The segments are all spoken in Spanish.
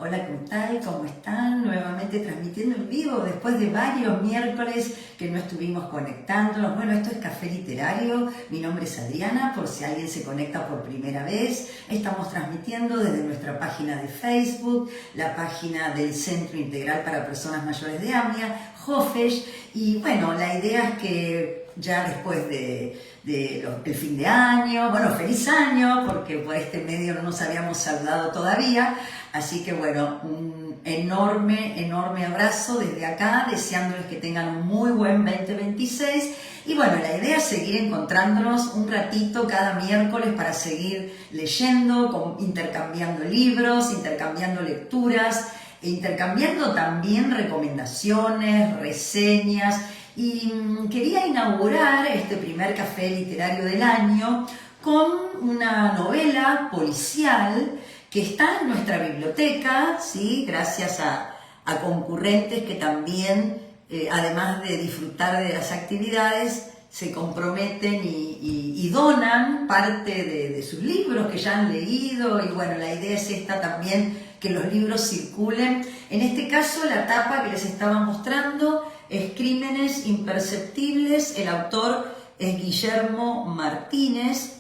Hola, ¿qué tal? ¿Cómo están? Nuevamente transmitiendo en vivo después de varios miércoles que no estuvimos conectándonos. Bueno, esto es Café Literario. Mi nombre es Adriana, por si alguien se conecta por primera vez. Estamos transmitiendo desde nuestra página de Facebook, la página del Centro Integral para Personas Mayores de AMIA, JOFESH. Y bueno, la idea es que ya después del fin de año, bueno, feliz año, porque por este medio no nos habíamos saludado todavía, así que bueno, un enorme abrazo desde acá, deseándoles que tengan un muy buen 2026, y bueno, la idea es seguir encontrándonos un ratito cada miércoles para seguir leyendo, intercambiando libros, intercambiando lecturas, e intercambiando también recomendaciones, reseñas. Y quería inaugurar este primer café literario del año con una novela policial que está en nuestra biblioteca, ¿sí? Gracias a concurrentes que también, además de disfrutar de las actividades, se comprometen y donan parte de sus libros que ya han leído. Y bueno, la idea es esta también, que los libros circulen. En este caso, la tapa que les estaba mostrando es Crímenes Imperceptibles. El autor es Guillermo Martínez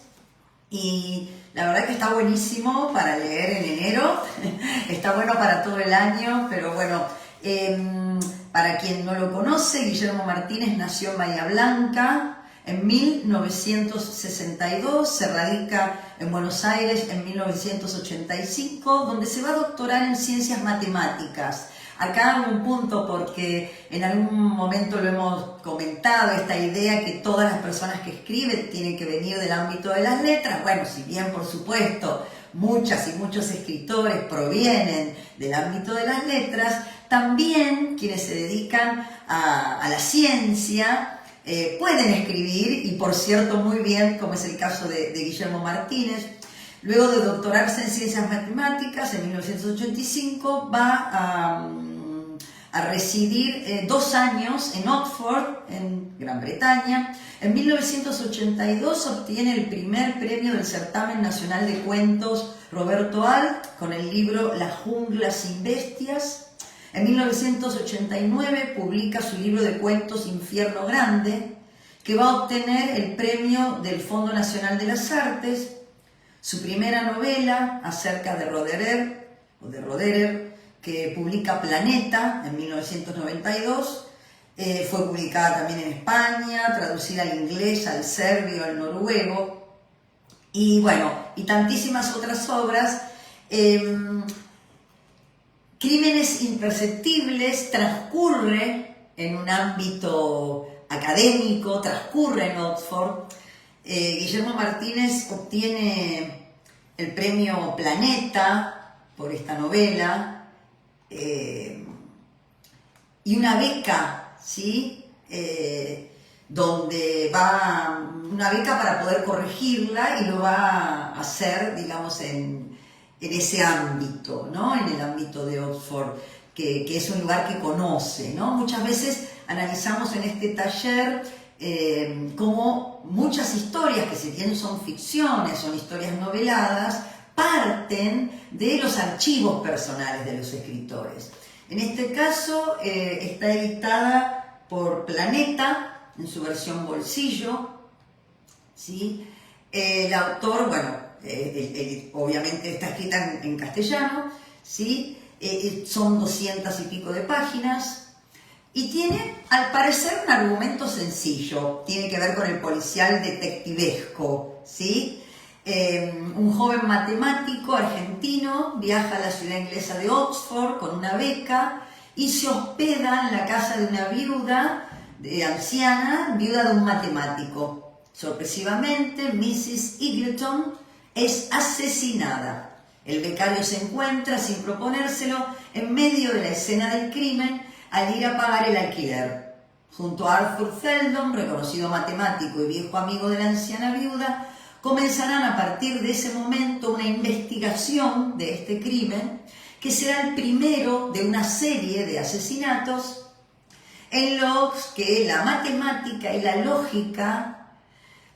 y la verdad que está buenísimo para leer en enero. Está bueno para todo el año, pero bueno, para quien no lo conoce, Guillermo Martínez nació en Bahía Blanca en 1962, se radica en Buenos Aires en 1985, donde se va a doctorar en Ciencias Matemáticas. Acá hago un punto porque en algún momento lo hemos comentado, esta idea que todas las personas que escriben tienen que venir del ámbito de las letras. Bueno, si bien por supuesto muchas y muchos escritores provienen del ámbito de las letras, también quienes se dedican a la ciencia pueden escribir, y por cierto muy bien, como es el caso de Guillermo Martínez. Luego de doctorarse en Ciencias Matemáticas en 1985, va a residir 2 años en Oxford, en Gran Bretaña. En 1982 obtiene el primer premio del Certamen Nacional de Cuentos Roberto Alt con el libro La jungla sin bestias. En 1989 publica su libro de cuentos Infierno Grande, que va a obtener el premio del Fondo Nacional de las Artes. Su primera novela, acerca de Roederer, que publica Planeta en 1992, fue publicada también en España, traducida al inglés, al serbio, al noruego, y bueno, y tantísimas otras obras. Crímenes Imperceptibles transcurre en un ámbito académico, transcurre en Oxford. Guillermo Martínez obtiene el premio Planeta por esta novela y una beca, ¿sí? Donde va una beca para poder corregirla, y lo va a hacer, digamos, en ese ámbito, ¿no? En el ámbito de Oxford, que es un lugar que conoce, ¿no? Muchas veces analizamos en este taller cómo muchas historias, que si bien son ficciones, son historias noveladas, parten de los archivos personales de los escritores. En este caso está editada por Planeta en su versión bolsillo, ¿sí? El autor, bueno, obviamente está escrita en castellano, ¿sí? Son 200 y pico de páginas, y tiene, al parecer, un argumento sencillo. Tiene que ver con el policial detectivesco, ¿sí? Un joven matemático argentino viaja a la ciudad inglesa de Oxford con una beca y se hospeda en la casa de una viuda anciana, viuda de un matemático. Sorpresivamente, Mrs. Eagleton es asesinada. El becario se encuentra, sin proponérselo, en medio de la escena del crimen al ir a pagar el alquiler. Junto a Arthur Seldon, reconocido matemático y viejo amigo de la anciana viuda, comenzarán a partir de ese momento una investigación de este crimen, que será el primero de una serie de asesinatos en los que la matemática y la lógica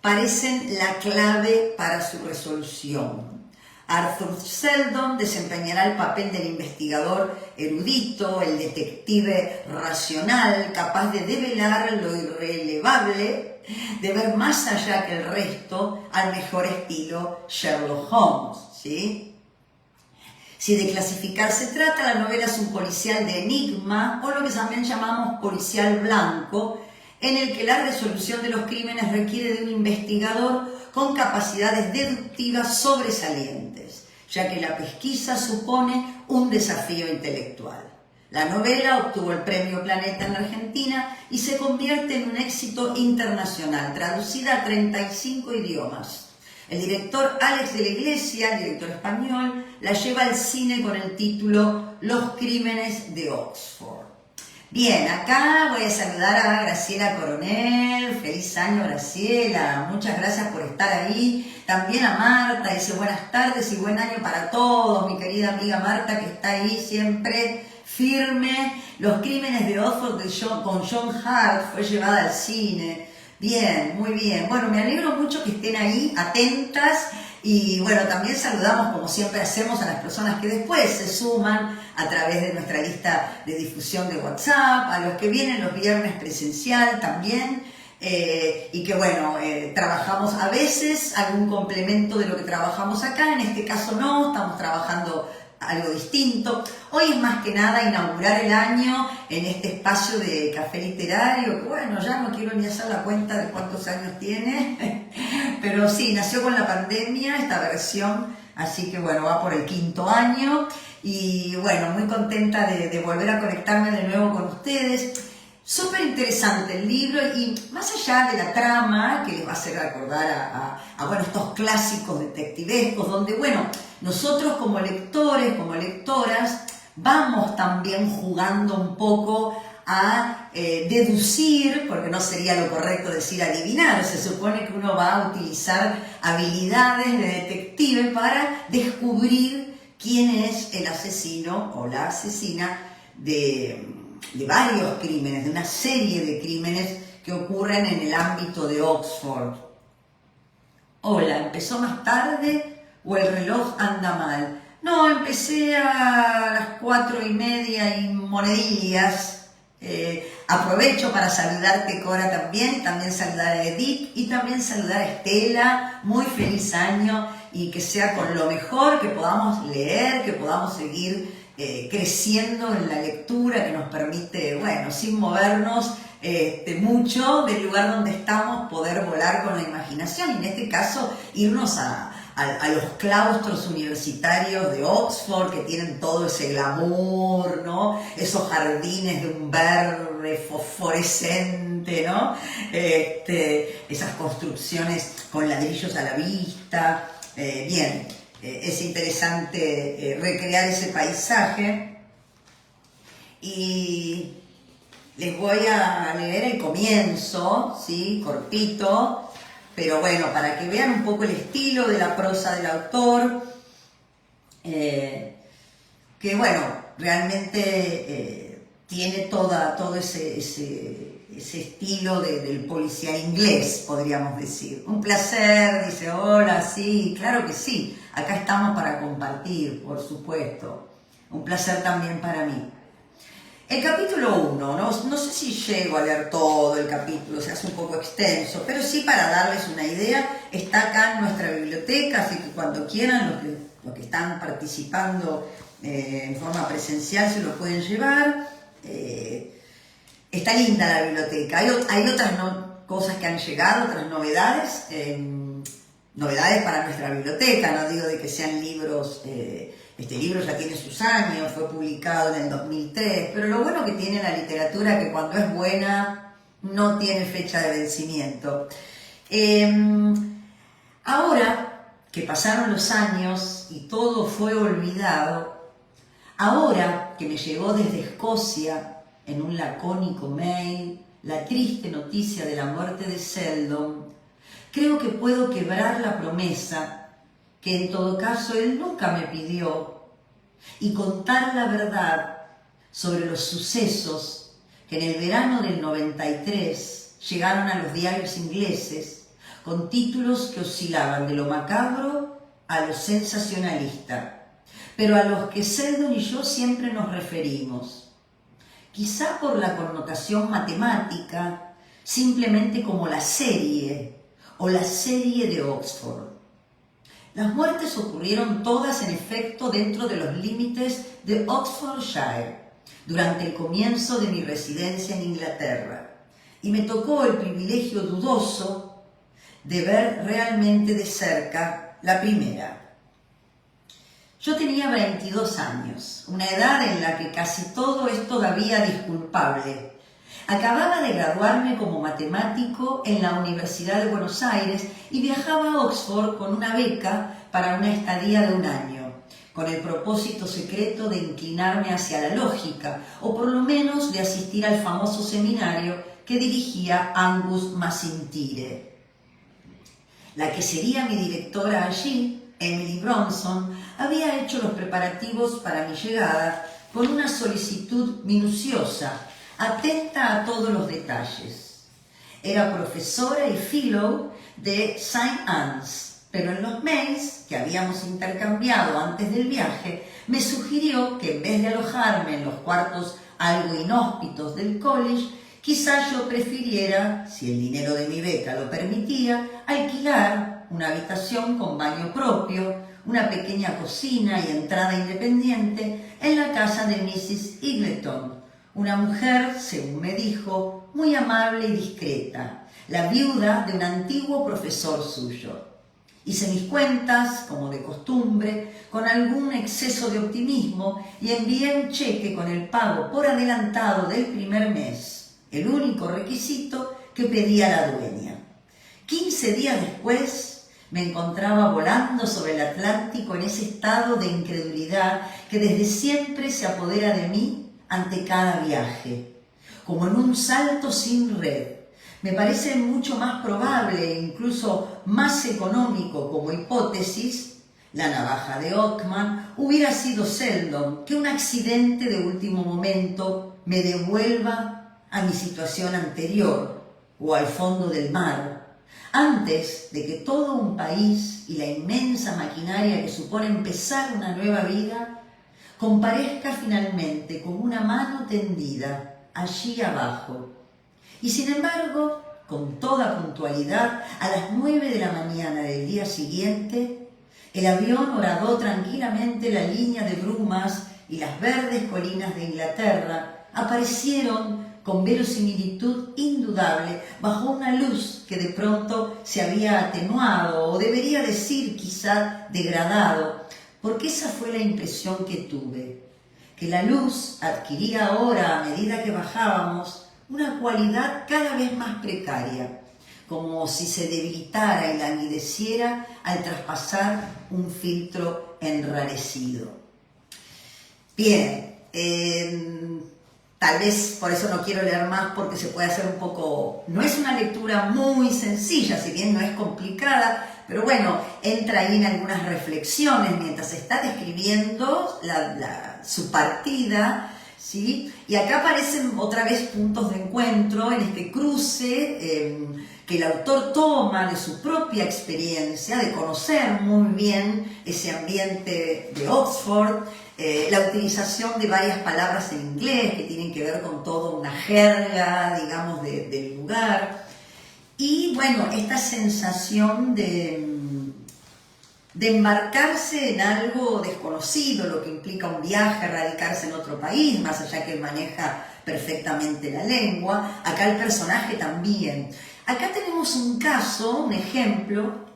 parecen la clave para su resolución. Arthur Seldon desempeñará el papel del investigador erudito, el detective racional, capaz de develar lo irrelevable, de ver más allá que el resto, al mejor estilo Sherlock Holmes, ¿sí? Si de clasificar se trata, la novela es un policial de enigma, o lo que también llamamos policial blanco, en el que la resolución de los crímenes requiere de un investigador con capacidades deductivas sobresalientes, ya que la pesquisa supone un desafío intelectual. La novela obtuvo el Premio Planeta en Argentina y se convierte en un éxito internacional, traducida a 35 idiomas. El director Alex de la Iglesia, el director español, la lleva al cine con el título Los Crímenes de Oxford. Bien, acá voy a saludar a Graciela Coronel. Feliz año, Graciela. Muchas gracias por estar ahí. También a Marta, dice buenas tardes y buen año para todos. Mi querida amiga Marta, que está ahí siempre firme. Los Crímenes de Oxford con John Hart fue llevada al cine. Bien, muy bien. Bueno, me alegro mucho que estén ahí, atentas. Y bueno, también saludamos, como siempre hacemos, a las personas que después se suman a través de nuestra lista de difusión de WhatsApp, a los que vienen los viernes presencial también, y que bueno, trabajamos a veces algún complemento de lo que trabajamos acá, en este caso no, estamos trabajando algo distinto. Hoy es más que nada inaugurar el año en este espacio de café literario, que bueno, ya no quiero ni hacer la cuenta de cuántos años tiene, pero sí, nació con la pandemia esta versión, así que bueno, va por el 5º año y bueno, muy contenta de volver a conectarme de nuevo con ustedes. Súper interesante el libro y más allá de la trama, que les va a hacer recordar a bueno, estos clásicos detectivescos, donde bueno, nosotros como lectores, como lectoras, vamos también jugando un poco a deducir, porque no sería lo correcto decir adivinar, se supone que uno va a utilizar habilidades de detective para descubrir quién es el asesino o la asesina de varios crímenes, de una serie de crímenes que ocurren en el ámbito de Oxford. Hola, ¿empezó más tarde o el reloj anda mal? No, empecé a las 4:30 y monedillas. Aprovecho para saludarte, Cora, también saludar a Edith y también saludar a Estela. Muy feliz año y que sea con lo mejor, que podamos leer, que podamos seguir creciendo en la lectura, que nos permite, bueno, sin movernos mucho del lugar donde estamos, poder volar con la imaginación y en este caso irnos a los claustros universitarios de Oxford, que tienen todo ese glamour, ¿no? Esos jardines de un verde fosforescente, ¿no? Esas construcciones con ladrillos a la vista. Bien, es interesante recrear ese paisaje y les voy a leer el comienzo, ¿sí? Cortito, pero bueno, para que vean un poco el estilo de la prosa del autor, que bueno, realmente tiene todo ese estilo del policial inglés, podríamos decir. Un placer, dice, hola, sí, claro que sí, acá estamos para compartir, por supuesto. Un placer también para mí. El capítulo 1, no sé si llego a leer todo el capítulo, se hace un poco extenso, pero sí para darles una idea, está acá en nuestra biblioteca, así que cuando quieran, los que están participando en forma presencial se lo pueden llevar. Está linda la biblioteca, hay otras cosas que han llegado, otras novedades, novedades para nuestra biblioteca, no digo de que sean libros. Este libro ya tiene sus años, fue publicado en el 2003, pero lo bueno que tiene la literatura es que cuando es buena no tiene fecha de vencimiento. Ahora que pasaron los años y todo fue olvidado, ahora que me llegó desde Escocia en un lacónico mail la triste noticia de la muerte de Seldon, creo que puedo quebrar la promesa que en todo caso él nunca me pidió, y contar la verdad sobre los sucesos que en el verano del 93 llegaron a los diarios ingleses con títulos que oscilaban de lo macabro a lo sensacionalista, pero a los que Seldon y yo siempre nos referimos. Quizá por la connotación matemática, simplemente como la serie o la serie de Oxford. Las muertes ocurrieron todas en efecto dentro de los límites de Oxfordshire, durante el comienzo de mi residencia en Inglaterra, y me tocó el privilegio dudoso de ver realmente de cerca la primera. Yo tenía 22 años, una edad en la que casi todo es todavía disculpable. Acababa de graduarme como matemático en la Universidad de Buenos Aires y viajaba a Oxford con una beca para una estadía de un año, con el propósito secreto de inclinarme hacia la lógica, o por lo menos de asistir al famoso seminario que dirigía Angus Macintyre. La que sería mi directora allí, Emily Bronson, había hecho los preparativos para mi llegada con una solicitud minuciosa, atenta a todos los detalles. Era profesora y fellow de St. Anne's, pero en los mails que habíamos intercambiado antes del viaje, me sugirió que en vez de alojarme en los cuartos algo inhóspitos del college, quizás yo prefiriera, si el dinero de mi beca lo permitía, alquilar una habitación con baño propio, una pequeña cocina y entrada independiente en la casa de Mrs. Eagleton, una mujer, según me dijo, muy amable y discreta, la viuda de un antiguo profesor suyo. Hice mis cuentas, como de costumbre, con algún exceso de optimismo y envié un cheque con el pago por adelantado del primer mes, el único requisito que pedía la dueña. 15 días después me encontraba volando sobre el Atlántico en ese estado de incredulidad que desde siempre se apodera de mí ante cada viaje, como en un salto sin red. Me parece mucho más probable e incluso más económico como hipótesis, la navaja de Ockman hubiera sido Seldon, que un accidente de último momento me devuelva a mi situación anterior o al fondo del mar, antes de que todo un país y la inmensa maquinaria que supone empezar una nueva vida comparezca finalmente con una mano tendida allí abajo. Y sin embargo, con toda puntualidad, a las 9 de la mañana del día siguiente, el avión horadó tranquilamente la línea de brumas y las verdes colinas de Inglaterra aparecieron con verosimilitud indudable bajo una luz que de pronto se había atenuado, o debería decir quizá degradado, porque esa fue la impresión que tuve, que la luz adquiría ahora, a medida que bajábamos, una cualidad cada vez más precaria, como si se debilitara y languideciera al traspasar un filtro enrarecido. Bien, tal vez por eso no quiero leer más, porque se puede hacer un poco... No es una lectura muy sencilla, si bien no es complicada, pero bueno, entra ahí en algunas reflexiones mientras está describiendo su partida, ¿sí? Y acá aparecen otra vez puntos de encuentro en este cruce que el autor toma de su propia experiencia, de conocer muy bien ese ambiente de Oxford, la utilización de varias palabras en inglés que tienen que ver con toda una jerga, digamos, del lugar. Y bueno, esta sensación de embarcarse en algo desconocido, lo que implica un viaje, radicarse en otro país, más allá que él maneja perfectamente la lengua. Acá el personaje también. Acá tenemos un caso, un ejemplo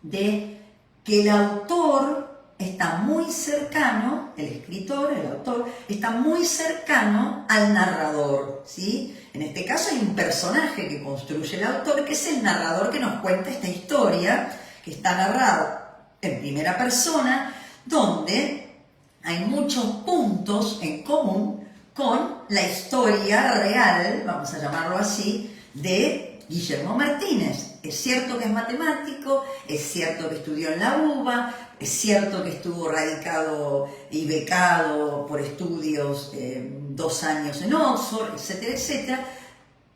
de que el autor está muy cercano, el escritor, el autor, está muy cercano al narrador, ¿sí? En este caso hay un personaje que construye el autor, que es el narrador que nos cuenta esta historia, que está narrado en primera persona, donde hay muchos puntos en común con la historia real, vamos a llamarlo así, de Guillermo Martínez. Es cierto que es matemático, es cierto que estudió en la UBA, es cierto que estuvo radicado y becado por estudios 2 años en Oxford, etcétera, etcétera,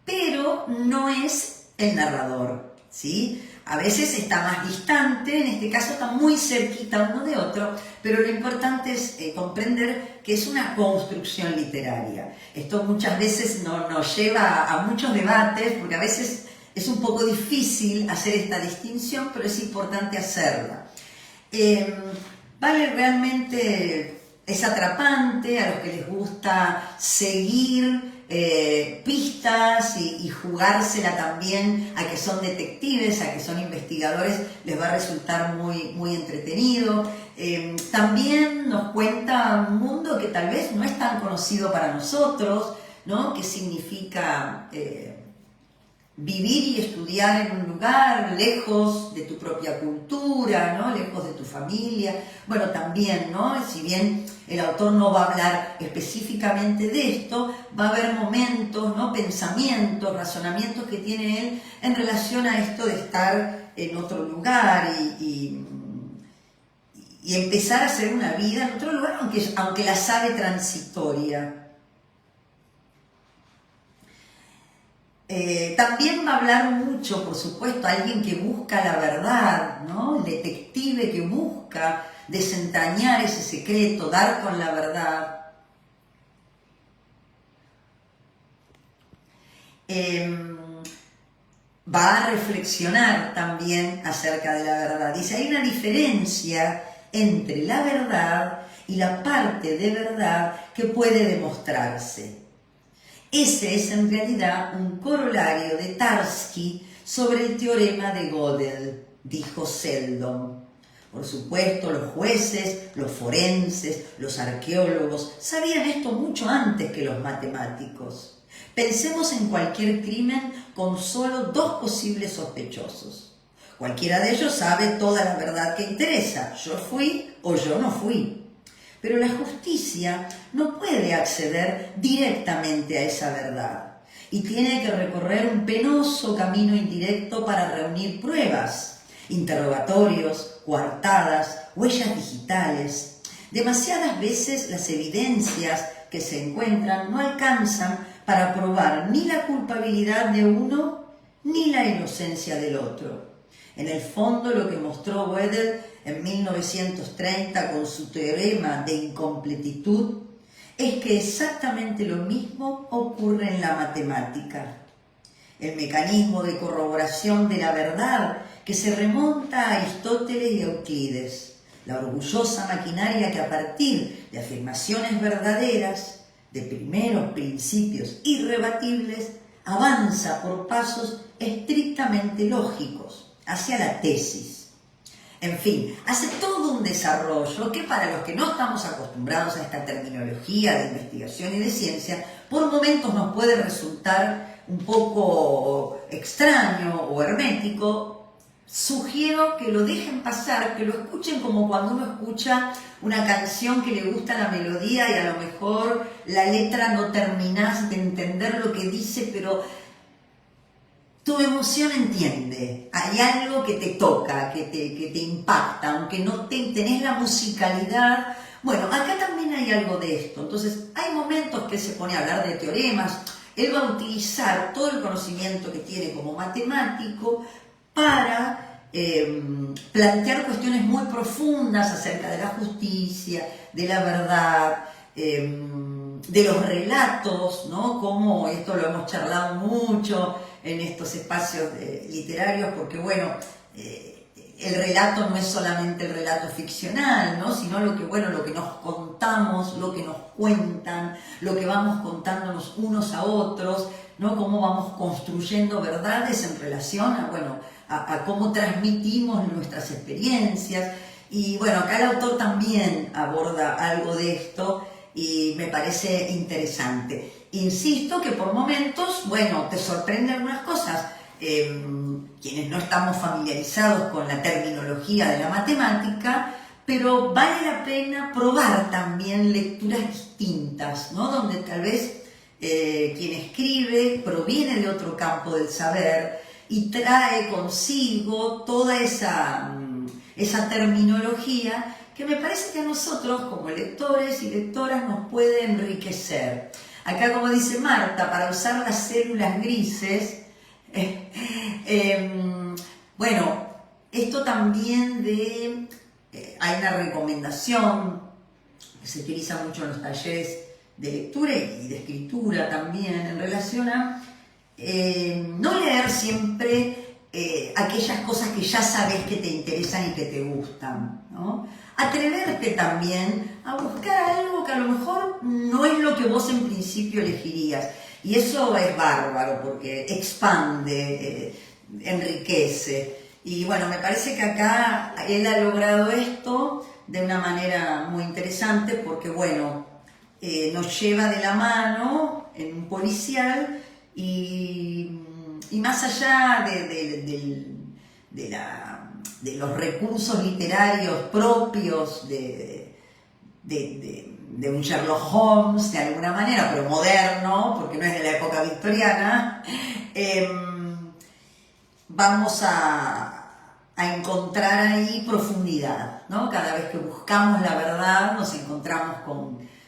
pero no es el narrador, ¿sí? A veces está más distante, en este caso está muy cerquita uno de otro, pero lo importante es comprender que es una construcción literaria. Esto muchas veces nos lleva a muchos debates, porque a veces es un poco difícil hacer esta distinción, pero es importante hacerla. Vale, realmente es atrapante a los que les gusta seguir pistas y jugársela también a que son detectives, a que son investigadores, les va a resultar muy entretenido. También nos cuenta un mundo que tal vez no es tan conocido para nosotros, ¿no? Que significa vivir y estudiar en un lugar lejos de tu propia cultura, ¿no? Lejos de tu familia. Bueno, también, ¿no? Si bien el autor no va a hablar específicamente de esto, va a haber momentos, ¿no? Pensamientos, razonamientos que tiene él en relación a esto de estar en otro lugar y empezar a hacer una vida en otro lugar, aunque la sabe transitoria. También va a hablar mucho, por supuesto, alguien que busca la verdad, ¿no? El detective que busca desentrañar ese secreto, dar con la verdad. Va a reflexionar también acerca de la verdad. Dice, hay una diferencia entre la verdad y la parte de verdad que puede demostrarse. Ese es en realidad un corolario de Tarski sobre el teorema de Gödel, dijo Seldon. Por supuesto, los jueces, los forenses, los arqueólogos sabían esto mucho antes que los matemáticos. Pensemos en cualquier crimen con solo dos posibles sospechosos. Cualquiera de ellos sabe toda la verdad que interesa. Yo fui o yo no fui. Pero la justicia no puede acceder directamente a esa verdad y tiene que recorrer un penoso camino indirecto para reunir pruebas, interrogatorios, coartadas, huellas digitales. Demasiadas veces las evidencias que se encuentran no alcanzan para probar ni la culpabilidad de uno ni la inocencia del otro. En el fondo, lo que mostró Gödel en 1930 con su teorema de incompletitud es que exactamente lo mismo ocurre en la matemática. El mecanismo de corroboración de la verdad que se remonta a Aristóteles y Euclides, la orgullosa maquinaria que a partir de afirmaciones verdaderas, de primeros principios irrebatibles, avanza por pasos estrictamente lógicos hacia la tesis. En fin, hace todo un desarrollo que para los que no estamos acostumbrados a esta terminología de investigación y de ciencia, por momentos nos puede resultar un poco extraño o hermético. Sugiero que lo dejen pasar, que lo escuchen como cuando uno escucha una canción que le gusta la melodía y a lo mejor la letra no terminás de entender lo que dice, pero tu emoción entiende, hay algo que te toca, que te impacta, aunque no tenés la musicalidad. Bueno, acá también hay algo de esto. Entonces, hay momentos que se pone a hablar de teoremas. Él va a utilizar todo el conocimiento que tiene como matemático para plantear cuestiones muy profundas acerca de la justicia, de la verdad, de los relatos, ¿no? Como esto lo hemos charlado mucho en estos espacios literarios, porque bueno, el relato no es solamente el relato ficcional, ¿no? Sino lo que nos contamos, lo que nos cuentan, lo que vamos contándonos unos a otros, ¿no? Cómo vamos construyendo verdades en relación a cómo transmitimos nuestras experiencias. Y bueno, acá el autor también aborda algo de esto y me parece interesante. Insisto que por momentos, bueno, te sorprenden algunas cosas. Quienes no estamos familiarizados con la terminología de la matemática, pero vale la pena probar también lecturas distintas, ¿no? Donde tal vez quien escribe proviene de otro campo del saber y trae consigo toda esa terminología que me parece que a nosotros como lectores y lectoras nos puede enriquecer. Acá, como dice Marta, para usar las células grises, Bueno, esto también hay una recomendación que se utiliza mucho en los talleres de lectura y de escritura también en relación a no leer siempre aquellas cosas que ya sabes que te interesan y que te gustan, ¿no? Atreverte también a buscar algo que a lo mejor no es lo que vos en principio elegirías. Y eso es bárbaro porque expande, enriquece. Y bueno, me parece que acá él ha logrado esto de una manera muy interesante porque, bueno, nos lleva de la mano en un policial y más allá de los recursos literarios propios de un Sherlock Holmes, de alguna manera, pero moderno, porque no es de la época victoriana, vamos a encontrar ahí profundidad, ¿no? Cada vez que buscamos la verdad nos encontramos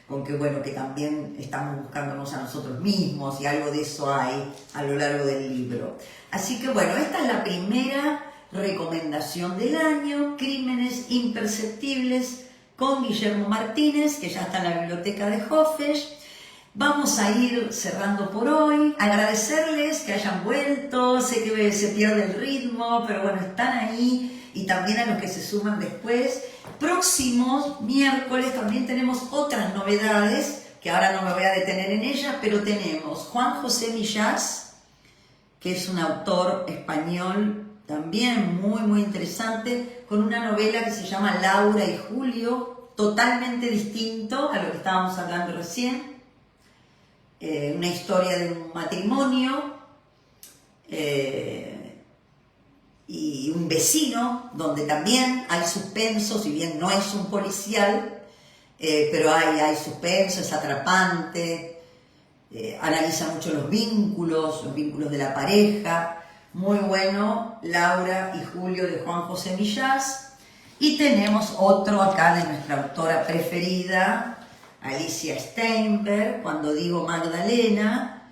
con que, bueno, que también estamos buscándonos a nosotros mismos y algo de eso hay a lo largo del libro. Así que, bueno, esta es la primera recomendación del año, Crímenes Imperceptibles, con Guillermo Martínez, que ya está en la biblioteca de Hofesh. Vamos a ir cerrando por hoy, agradecerles que hayan vuelto, sé que se pierde el ritmo, pero bueno, están ahí, y también a los que se suman después. Próximos miércoles también tenemos otras novedades, que ahora no me voy a detener en ellas, pero tenemos Juan José Millás, que es un autor español también muy interesante, con una novela que se llama Laura y Julio, totalmente distinto a lo que estábamos hablando recién. Una historia de un matrimonio y un vecino, donde también hay suspenso, si bien no es un policial, pero hay suspenso, es atrapante, analiza mucho los vínculos de la pareja. Muy bueno, Laura y Julio de Juan José Millás. Y tenemos otro acá de nuestra autora preferida, Alicia Steinberg, Cuando digo Magdalena,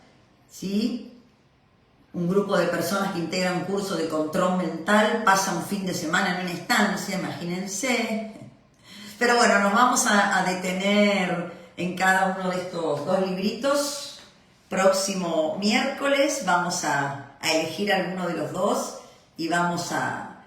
¿sí? Un grupo de personas que integran un curso de control mental, pasa un fin de semana en una estancia, imagínense. Pero bueno, nos vamos a detener en cada uno de estos dos libritos. Próximo miércoles vamos a elegir alguno de los dos y vamos a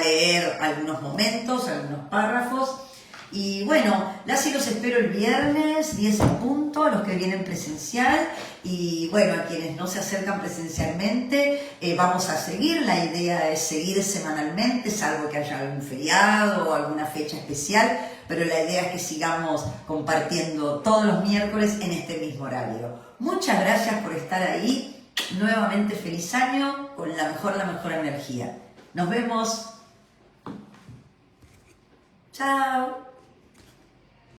leer algunos momentos, algunos párrafos. Y bueno, las y los espero el viernes, 10 en punto, a los que vienen presencial. Y bueno, a quienes no se acercan presencialmente, vamos a seguir. La idea es seguir semanalmente, salvo que haya algún feriado o alguna fecha especial. Pero la idea es que sigamos compartiendo todos los miércoles en este mismo horario. Muchas gracias por estar ahí. Nuevamente feliz año con la mejor energía. Nos vemos. Chao.